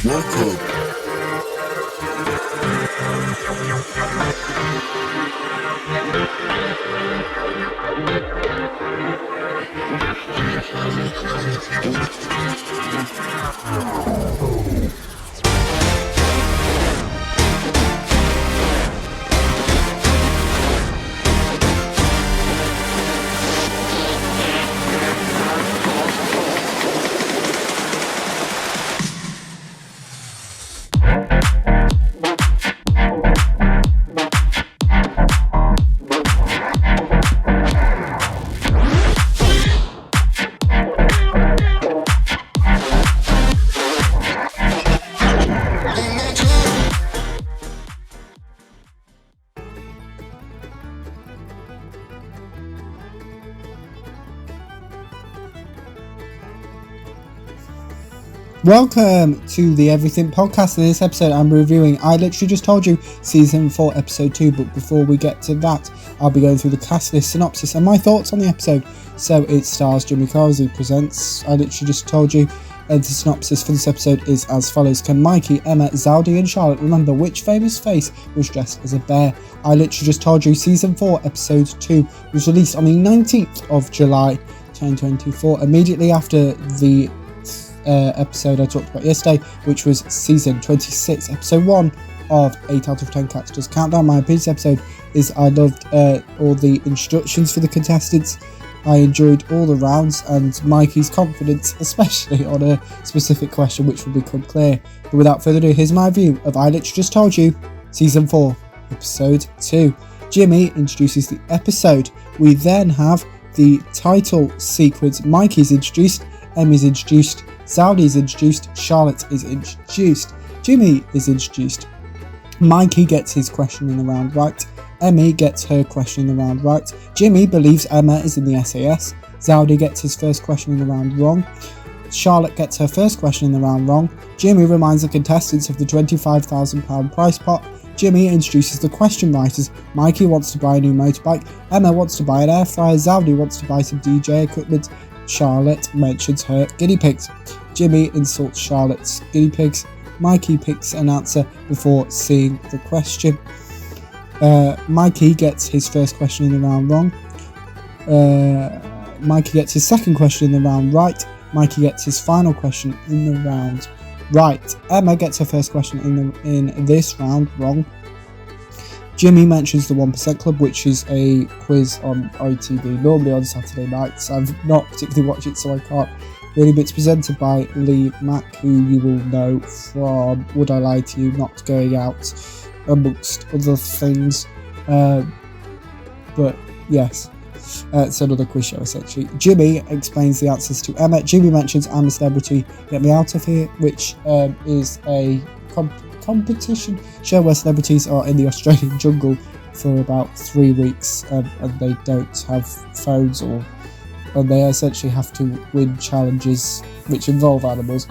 Welcome. Welcome to the Everything Podcast. In this episode, I'm reviewing I Literally Just Told You Season 4, Episode 2. But before we get to that, I'll be going through the cast list, synopsis, and my thoughts on the episode. So it stars Jimmy Carsey presents I Literally Just Told You. And the synopsis for this episode is as follows. Can Mikey, Emma, Zaldy, and Charlotte remember which famous face was dressed as a bear? I Literally Just Told You Season 4, Episode 2 was released on the 19th of July 2024, immediately after the episode I talked about yesterday, which was season 26, episode 1 of 8 out of 10 Cats Does Countdown. My opinion episode is I loved all the instructions for the contestants. I enjoyed all the rounds and Mikey's confidence, especially on a specific question which will become clear. But without further ado, here's my review of I Literally Just Told You Season 4, Episode 2. Jimmy introduces the episode. We then have the title sequence. Mikey's introduced, Emmy's introduced, Zaldy is introduced, Charlotte is introduced, Jimmy is introduced. Mikey gets his question in the round right, Emmy gets her question in the round right, Jimmy believes Emma is in the SAS, Zaldy gets his first question in the round wrong, Charlotte gets her first question in the round wrong, Jimmy reminds the contestants of the £25,000 prize pot, Jimmy introduces the question writers, Mikey wants to buy a new motorbike, Emma wants to buy an air fryer, Zaldy wants to buy some DJ equipment, Charlotte mentions her guinea pigs. Jimmy insults Charlotte's guinea pigs. Mikey picks an answer before seeing the question. Mikey gets his first question in the round wrong. Mikey gets his second question in the round right. Mikey gets his final question in the round right. Emma gets her first question in this round wrong. Jimmy mentions the 1% Club, which is a quiz on ITV, normally on Saturday nights. I've not particularly watched it, so I can't really, but it's presented by Lee Mack, who you will know from Would I Lie to You, Not Going Out, amongst other things. But yes, it's another quiz show essentially. Jimmy explains the answers to Emma. Jimmy mentions I'm a Celebrity, Get Me Out of Here, which is a competition show where celebrities are in the Australian jungle for about 3 weeks and they don't have phones and they essentially have to win challenges which involve animals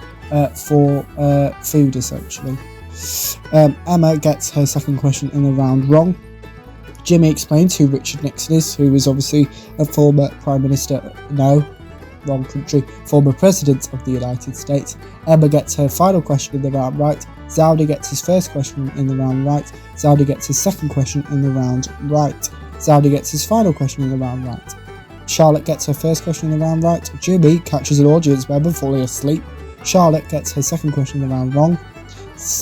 for food essentially. Emma gets her second question in the round wrong. Jimmy explains who Richard Nixon is, who is obviously a former Prime Minister, wrong country, former President of the United States. Emma gets her final question in the round right. Zaldy gets his first question in the round right. Zaldy gets his second question in the round right. Zaldy gets his final question in the round right. Charlotte gets her first question in the round right. Jimmy catches an audience member falling asleep. Charlotte gets her second question in the round wrong.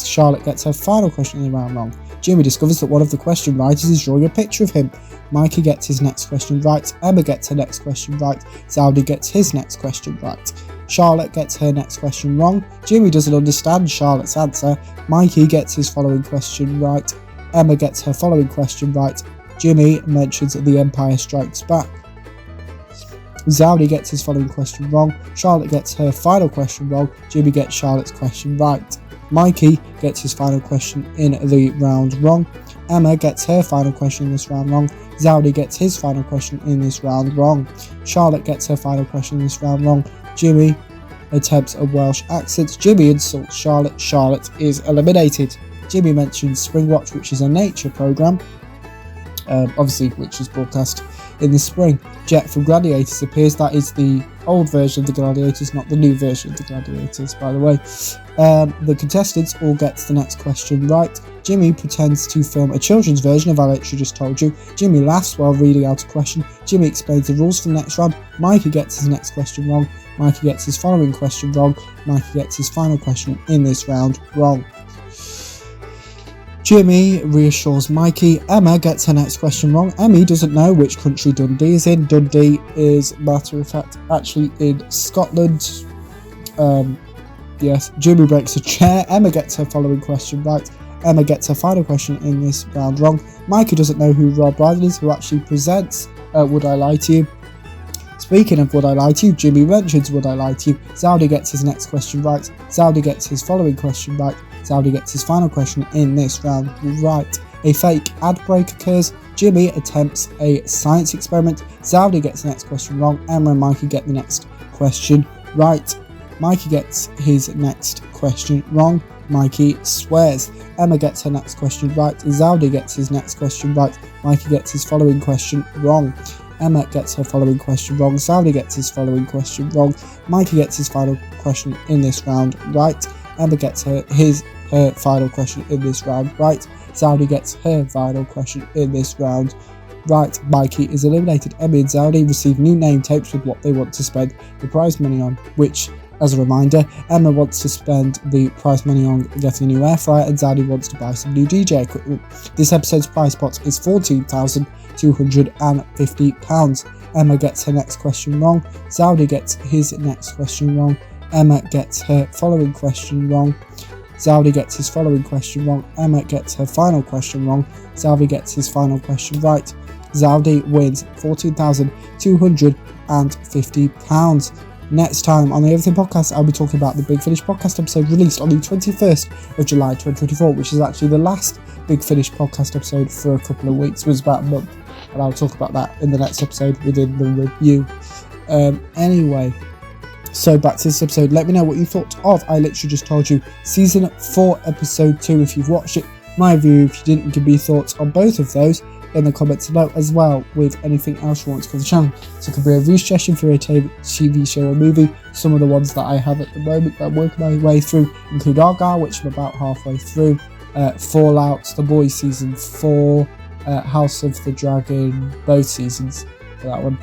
Charlotte gets her final question in the round wrong. Jimmy discovers that one of the question writers is drawing a picture of him. Mikey gets his next question right. Emma gets her next question right. Zaldy gets his next question right. Charlotte gets her next question wrong. Jimmy doesn't understand Charlotte's answer. Mikey gets his following question right. Emma gets her following question right. Jimmy mentions The Empire Strikes Back. Zaldy gets his following question wrong. Charlotte gets her final question wrong. Jimmy gets Charlotte's question right. Mikey gets his final question in the round wrong. Emma gets her final question in this round wrong. Zaldy gets his final question in this round wrong. Charlotte gets her final question in this round wrong. Jimmy attempts a Welsh accent. Jimmy insults Charlotte. Charlotte is eliminated. Jimmy mentions Springwatch, which is a nature programme, obviously which is broadcast in the spring. Jet from Gladiators appears. That is the old version of the Gladiators, not the new version of the Gladiators, by the way. The contestants all get the next question right. Jimmy pretends to film a children's version of I Literally Just Told You. Jimmy laughs while reading out a question. Jimmy explains the rules for the next round. Mikey gets his next question wrong. Mikey gets his following question wrong. Mikey gets his final question in this round wrong. Jimmy reassures Mikey. Emma gets her next question wrong. Emmy doesn't know which country Dundee is in. Dundee is, matter of fact, actually in Scotland. Yes, Jimmy breaks a chair. Emma gets her following question right. Emma gets her final question in this round wrong. Mikey doesn't know who Rob Brydon is, who actually presents Would I Lie to You. Speaking of Would I Lie to You, Jimmy mentions Would I Lie to You. Zowdy gets his next question right. Zowdy gets his following question right. Zowdy gets his final question in this round right. A fake ad break occurs. Jimmy attempts a science experiment. Zowdy gets the next question wrong. Emma and Mikey get the next question right. Mikey gets his next question wrong. Mikey swears. Emma gets her next question right. Zowdy gets his next question right. Mikey gets his following question wrong. Emma gets her following question wrong. Zowdy gets his following question wrong. Mikey gets his final question in this round right. Emma gets her final question in this round right. Zowdy gets her final question in this round right. Mikey is eliminated. Emma and Zowdy receive new name tapes with what they want to spend the prize money on, which, as a reminder, Emma wants to spend the prize money on getting a new air fryer and Zowdy wants to buy some new DJ equipment. This episode's prize pot is £14,250. Emma gets her next question wrong. Zowdy gets his next question wrong. Emma gets her following question wrong. Zowdy gets his following question wrong. Emma gets her final question wrong. Zowdy gets his final question right. Zowdy wins £14,250. Next time on the Everything Podcast, I'll be talking about the Big Finish podcast episode released on the 21st of July 2024, which is actually the last Big Finish podcast episode for a couple of weeks. It was about a month, and I'll talk about that in the next episode within the review. Anyway, so back to this episode. Let me know what you thought of I Literally Just Told You Season 4, Episode 2 if you've watched it. My review, if you didn't, give me your thoughts on both of those in the comments below, as well with anything else you want to cover the channel. So it could be a review session for a TV show or movie. Some of the ones that I have at the moment that I'm working my way through include Argyle, which I'm about halfway through, Fallout, The Boys Season 4, House of the Dragon, both seasons for that one,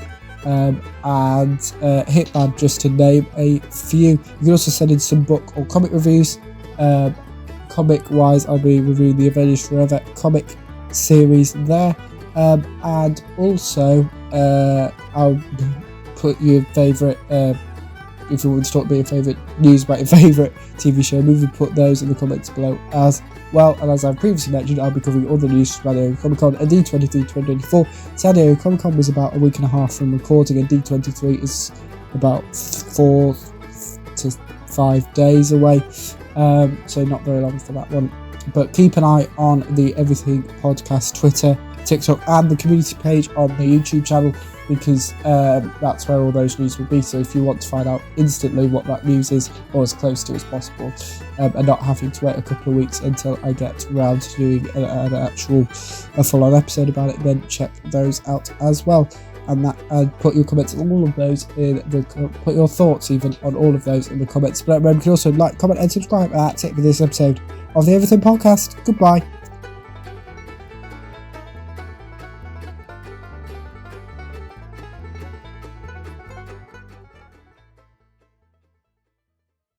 and Hitman, just to name a few. You can also send in some book or comic reviews. Comic wise, I'll be reviewing the Avengers Forever comic series there, and also I'll put your favourite, if you want to talk about your favourite news about your favourite TV show or movie, put those in the comments below as well. And as I've previously mentioned, I'll be covering all the news from San Diego Comic Con and D23 2024. San Diego Comic Con was about a week and a half from recording, and D23 is about 4 to 5 days away, so not very long for that one. But keep an eye on the Everything Podcast Twitter, TikTok and the community page on the YouTube channel, because that's where all those news will be. So if you want to find out instantly what that news is, or as close to as possible, and not having to wait a couple of weeks until I get around to doing an actual full-on episode about it, then check those out as well. And put your comments on all of those put your thoughts even on all of those in the comments. But remember, you can also like, comment and subscribe. That's it for this episode of the Everything Podcast. Goodbye.